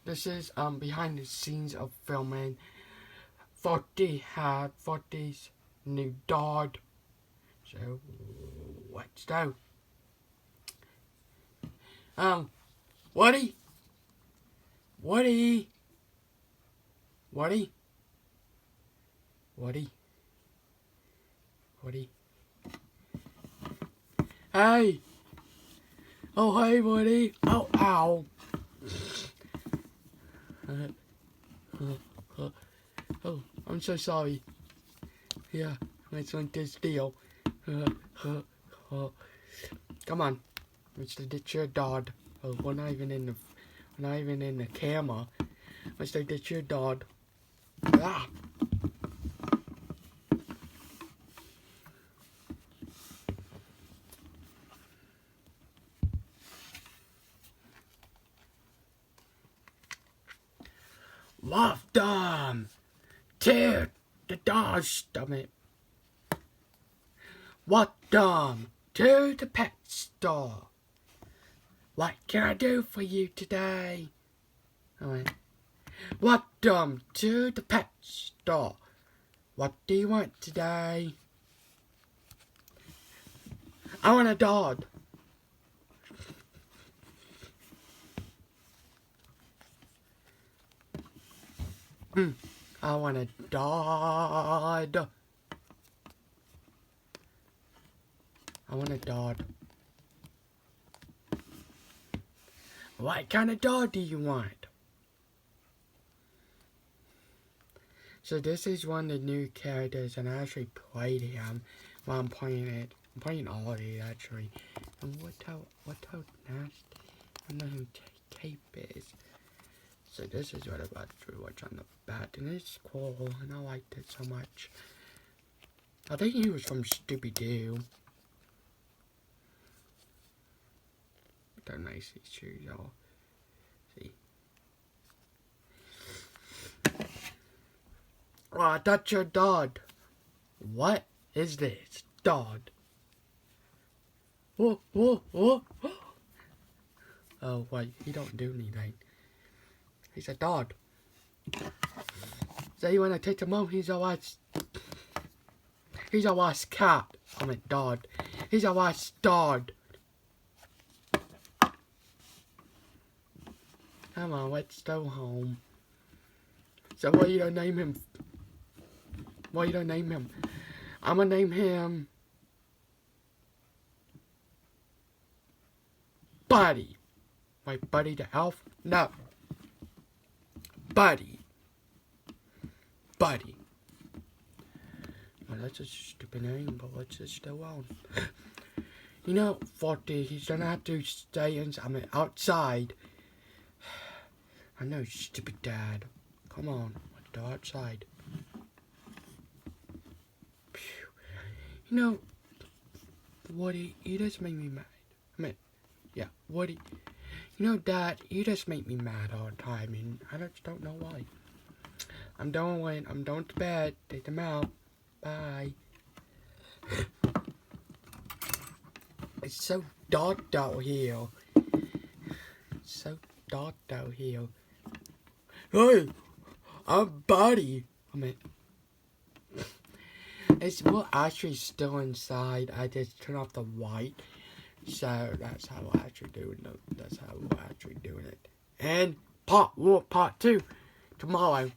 This is behind the scenes of filming. Forty's new dog. So let's go. Woody, Woody, Woody, Woody, Woody. Hey. Oh, hey, Woody. Oh, ow. Oh, I'm so sorry. Yeah, let's want this deal. Come on, Mr. Ditch your dog. Oh, we're not even in the camera. Mr. Ditch your dog. Ah. Love them to the dog stomach. Walk them to the pet store. What can I do for you today? Alright. Walk them to the pet store. What do you want today? I want a dog. I want a dog. I want a dog. What kind of dog do you want? So this is one of the new characters, and I actually played him while I'm playing it. I'm playing all of it actually. And what how nasty? I don't know who Cape is. So this is what about Drew what's on the back, and it's cool, and I liked it so much. I think he was from Scooby-Doo. They're nice, these shoes, y'all. See? Oh, that's your dog. What is this? Dog. Whoa, whoa, whoa. Oh, wait, he don't do anything. He's a dog. So you wanna take him home? He's a watch cat. I mean dog. He's a watch dog. Come on, let's go home. So what you gonna name him? What you gonna name him? I'm gonna name him Buddy. Like Buddy the Elf? No. Buddy. Buddy. Well, that's a stupid name, but let's just go on. You know, Forky, he's gonna have to stay outside. I know, stupid dad. Come on, let's go outside. You know, Woody, you just make me mad. Woody. You know, Dad, you just make me mad all the time, and I just don't know why. I'm going to bed. Take them out. Bye. It's so dark out here. It's so dark out here. Hey, I'm Buddy. We're actually still inside. I just turned off the light. So that's how we're actually doing it. That's how we're actually doing it. And part 2 tomorrow.